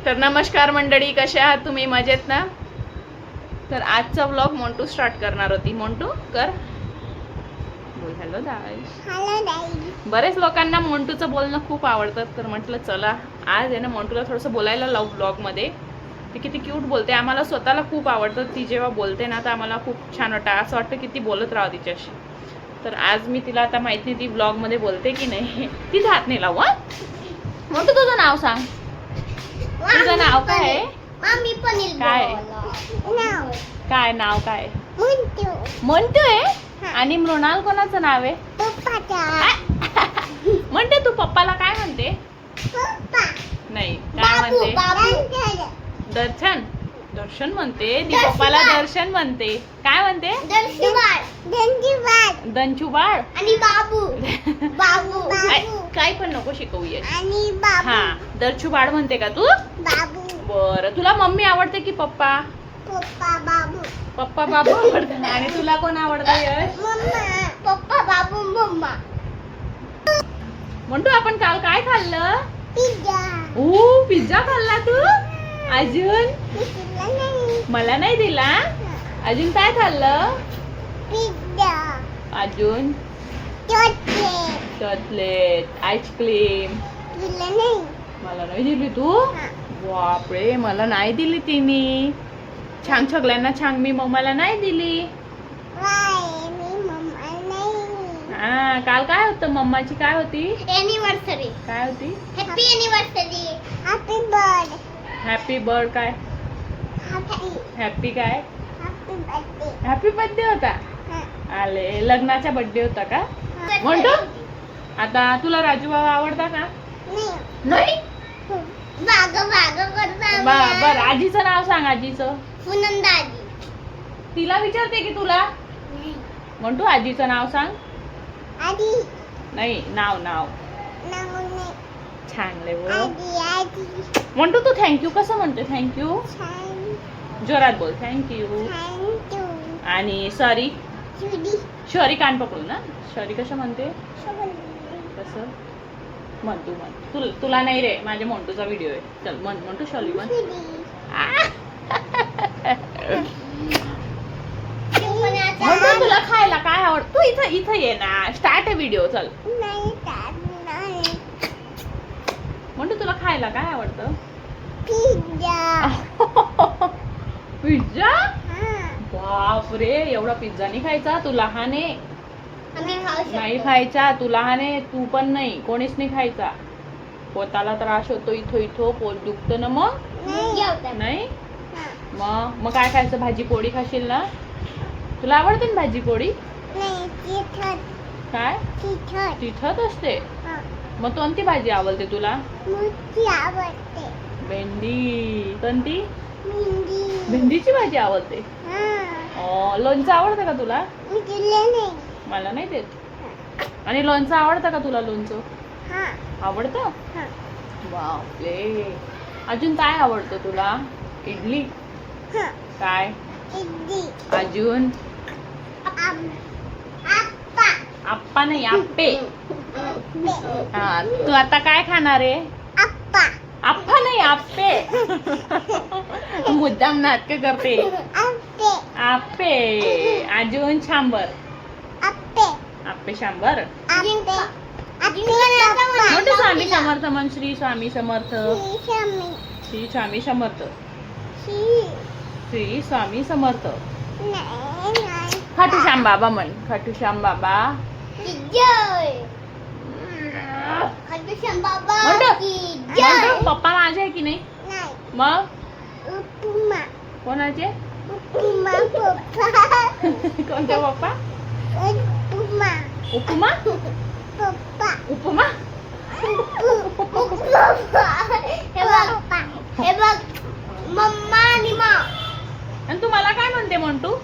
तर नमस्कार मंडळी, कशा आहात तुम्ही? मजेत ना? तर आजचा व्लॉग मोंटू स्टार्ट करणार होती. मोंटू कर बोल हॅलो गाईस. बरेच लोकांना मोंटूचं बोलणं खूप आवडतं, तर म्हटलं चला आज आहे ना मोंटूला थोडंसं बोलायला लावू व्लॉगमध्ये. ती किती क्यूट बोलते, आम्हाला स्वतःला खूप आवडतं. ती जेव्हा बोलते ना तर आम्हाला खूप छान वाटतं, असं वाटतं की ती बोलत राहावं तिच्याशी. तर आज मी तिला आता माहित नाही ती व्लॉगमध्ये बोलते की नाही. तिचा हात नाही लावू. मोंटू तुझं नाव सांग. तुझं नाव काय आहे? काय काय नाव काय? मोंटू आहे. आणि मृणाल कोणाचं नाव आहे? म्हणते तू पप्पाला काय म्हणते? नाही काय म्हणते? दर्शन दर्शन म्हणते ती. पप्पाला दर्शन म्हणते. काय म्हणते? दंचुबाळ आणि बाबू बाबू काय पण नको शिकवू ये. आणि बाबू हा दर्चुबाळ म्हणते का तू? बाबू बरं, तुला मम्मी आवडते की पप्पा? पप्पा बाबू पप्पा बाबू आवडतं. आणि तुला कोण आवडतं यश? मम्मा पप्पा बाबू मम्मा. म्हणतो आपण काल काय खाल्लं? पिझ्झा. पिझ्झा खाल्ला तू? अजून मला नाही दिला. अजून काय खाल्लं? पिझ्झा. अजून चॉकलेट. Chocolate, ice cream. तुला नाही. मला नाही दिली तू? बापरे, मला नाही दिली तिने. छान सगळ्यांना छान, मी मम्माला नाही दिली. वाय मी मम्मा नाही. हा काल काय होतं? मम्माची काय होती? एनिव्हर्सरी. काय होती? Happy anniversary. Happy birthday. Happy birth काय? हॅपी काय? Happy birthday. हॅपी बर्थडे होता. आले लग्नाचा बर्थडे होता का? म्हणतो आता तुला राजू बाबा आवडता का? नाही. भाग भाग करता. बर आजीचं नाव सांग. आजीचं? सुनंदा आजी. तिला विचारते की तुला? म्हणतो आजीचं नाव सांग. आजी. नाही नाव नाव नाव नाही. छान ले वो. आजी आजी. म्हणतो तू थँक्यू कसं म्हणते? थँक्यू छान जोरात बोल. थँक्यू. छान. आणि सॉरी. जुडी. सॉरी कान पकडू ना. सॉरी कसं म्हणते? कसं म्हण तू म्हण. तुला नाही रे, माझ्या मोंटूचा व्हिडिओ आहे. चल म्हण. म्हणतो सॉरी म्हण. म्हणतो तुला खायला काय आवडतं? तू इथं इथं ये ना. स्टार्ट आहे व्हिडिओ. चल नाही नाही. म्हणतो तुला खायला काय आवडतं? पिझ्झा. पिझ्झा? बापरे, एवढा पिझ्झा नाही खायचा. तू लहान आहे. नाही खायचा. तू लहान आहे. तू पण नाही. कोणीच नाही खायचा. पोटाला त्रास होतो. इथं इथं पोट दुखतं ना. मग नाही मग काय खायचं? भाजी पोळी खाशील ना? तुला आवडते ना भाजी पोळी? काय तिथत असते? मग कोणती भाजी आवडते तुला? भेंडी. कोणती? भेंडीची भाजी आवडते. लोणचं आवडतं का तुला? मला नाही देत. आणि लोणचं आवडतं का तुला? लोणचं आवडतं? बापरे. अजून काय आवडतं तुला? इडली. काय अजून? आप्पा नाही, आप्पे. हा तू आता काय खाणार आहे? आप्पा नाही, आप्पे. मुद्दाम नाटक करते. आप्पे. अजून सांबर. आप्पे सांबर. मोठे स्वामी समर्थ म्हण. श्री स्वामी समर्थ. श्री स्वामी समर्थ. श्री स्वामी समर्थ. खाटू श्याम बाबा म्हण. खाटू श्याम बाबा. पप्पा माझे आहे की नाही? मग कोणाचे? कोणत्या पप्पा? उपमा. उपमा. हे बघ मम्मा आणि मा. आणि तू मला काय म्हणते म्हणतो?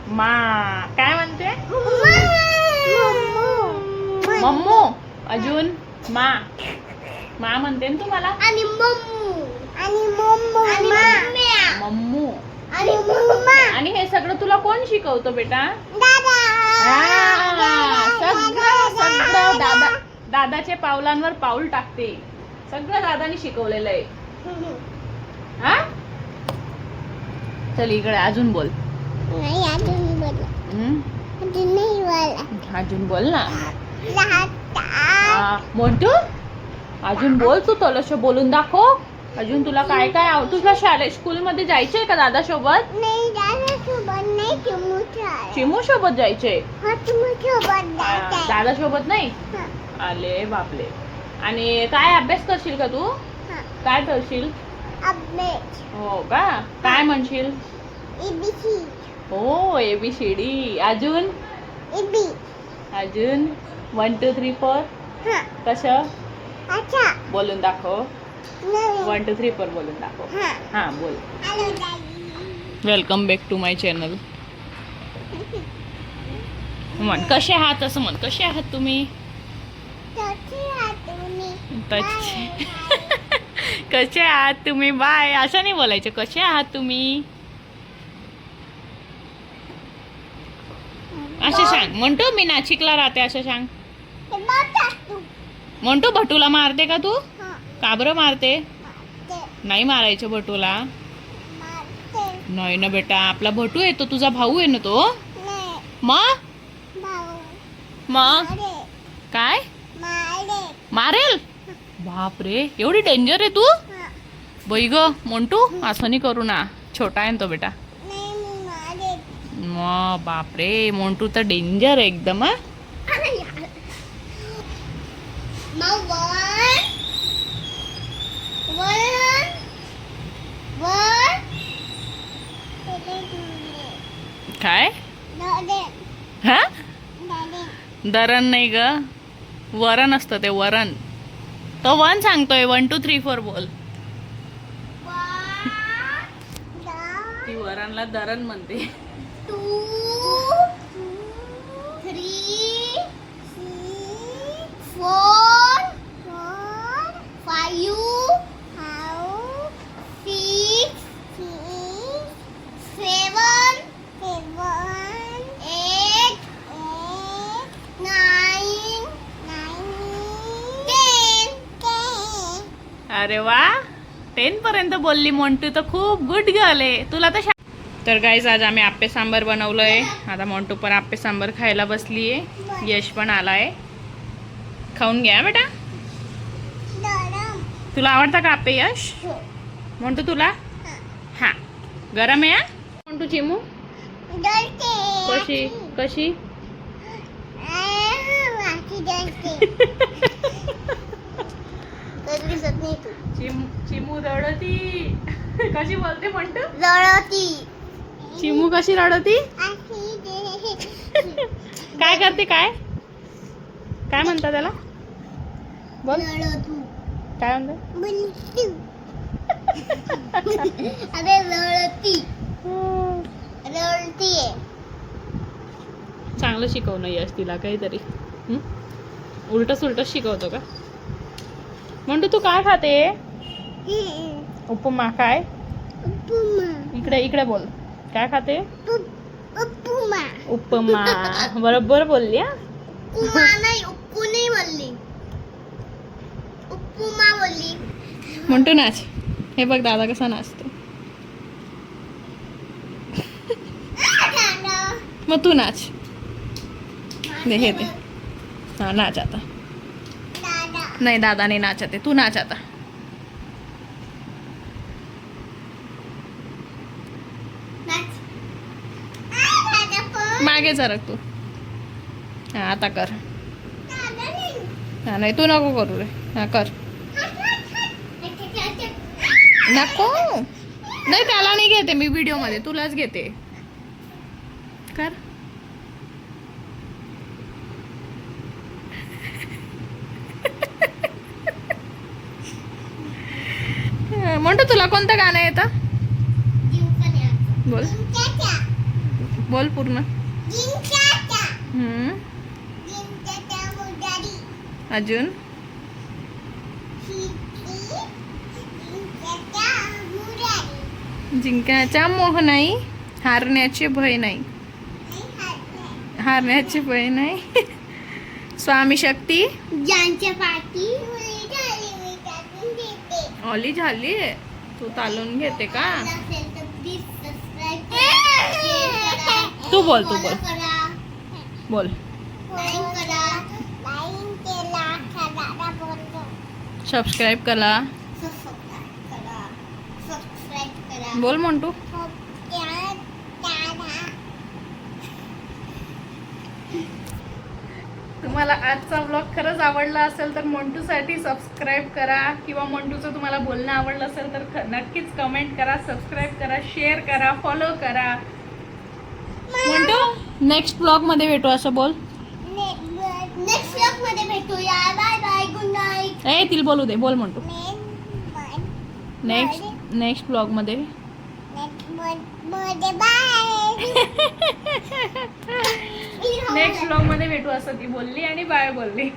मा. काय म्हणते? मम्मू. अजून मा. मा म्हणते ना तू मला? आणि मम्मू. आणि मम्मू. आणि मम्मू. आणि मम्मा. आणि हे सगळं तुला कोण शिकवतो बेटा? सगळं दादा. दादाच्या पावलांवर पाऊल टाकते. सगळं दादानी शिकवलेलं आहे. हा चल इकडे अजून बोल. नाही अजून बोला. अजून नाही बोला. अजून बोल ना. लाटा. मोंटू अजून बोल. तू थोडंसं बोलून दाखव. अजून तुला काय काय तुला स्कूलमध्ये जायचंय का दादा सोबत? नाही दादा सोबत नाही. चिमू सोबत जायचंय. चिमू सोबत जायचंय. दादा सोबत नाही. आले बापले. आणि काय अभ्यास करशील का तू? काय करशील? अभ्यास. हो का? काय म्हणशील? एबीसी. हो ABCD. अजून एबी. अजून 1 2 3 4 कसं अच्छा. बोलून दाखव. नाही. 1 2 3 4 बोलून दाखव. हा बोल. Hello daddy. Welcome back to my channel. म्हण कसे आहात असं म्हण. कसे आहात तुम्ही? कसे आहात तुम्ही? बाय असं नाही बोलायचं. कसे आहात तुम्ही असं सांग. म्हणतो मी नाशिकला राहते असं सांग. म्हणतो भटूला मारते का तू? का बरं मारते? नाही मारायचं भटूला. नाही ना बेटा. आपला भटू आहे तो. तुझा भाऊ आहे ना तो. मग काय मारेल? बापरे एवढी डेंजर आहे तू. बाई ग मोंटू असं नाही करू ना. छोटा आहे ना तो बेटा. मग बापरे मोंटू तर डेंजर आहे एकदम. काय हा दरण नाही ग. वरण असतं ते वरण. तो 1 सांगतोय. 1 2 3 4 बोल. ती वरणला दरण म्हणते. 2 3 4 5 6 7 8 9 10. अरे वा 10 पर्यंत बोलली मोंटू तर खूप गुड गर्ल आहे. तुला तर तर गाईज आज आम्ही आप्पे सांबर बनवलंय. आता मोंटू पण आप्पे सांबर खायला बसली आहे. यश पण आलाय. खाऊन घ्या बेटा. तुला आवडतं का आप्पे यश? मोंटू तुला? हा गरम आहे. मोंटू चिमू कशी कशी चिमू रडती. कशी बोलते म्हणतो? रडती. चिमू कशी रडती? काय करते? काय काय म्हणता त्याला? बोल काय म्हणते? अरे रडती. रडती. चांगलं शिकवणं यश तिला काहीतरी. उलट सुलट शिकवतो का? म्हणतो तू काय खाते? उपमा. काय इकडे इकडे बोल. काय खाते? उपमा. उपमा. बरोबर बोलली. उपमा नाही. उप्पू नाही बोलली. उपमा बोलली. म्हणतो नाच. हे बघ दादा कसा नाचतो. मग तू नाच. हे दे. हा नाच आता. नाही दादा नाही नाचत आहे. तू नाच आता. मागे सरक तू. हा आता कर. हा नाही तू नको करू रे. हा कर. नको नाही त्याला नाही घेते मी व्हिडिओ मध्ये. तुलाच घेते. कर. म्हणतो तुला कोणतं गाणं येतं? बोल बोल पूर्ण. अजून जिंकण्याचा मोह नाही. हारण्याचे भय नाही. हारण्याचे भय नाही. स्वामी शक्ती ज्यांच्या पाठी ऑली झाली तू तालून घेते का? तू बोल बोल सबस्क्राईब करा बोल मोंटू. तुम्हाला आजचा व्लॉग खरंच आवडला असेल तर मोंटूसाठी सबस्क्राईब करा, किंवा मोंटूचं तुम्हाला बोलणं आवडलं असेल तर नक्कीच कमेंट करा, सबस्क्राईब करा, शेअर करा, फॉलो करा. मोंटू नेक्स्ट व्लॉग मध्ये भेटू असं बोल. नेक्स्ट व्लॉग मध्ये भेटूया. Bye bye, good night. ए तिला बोलू दे, बोल मोंटू. नेक्स्ट व्लॉग मध्ये नेक्स्ट व्लॉग मध्ये भेटू असं ती बोलली आणि बाय बोलली.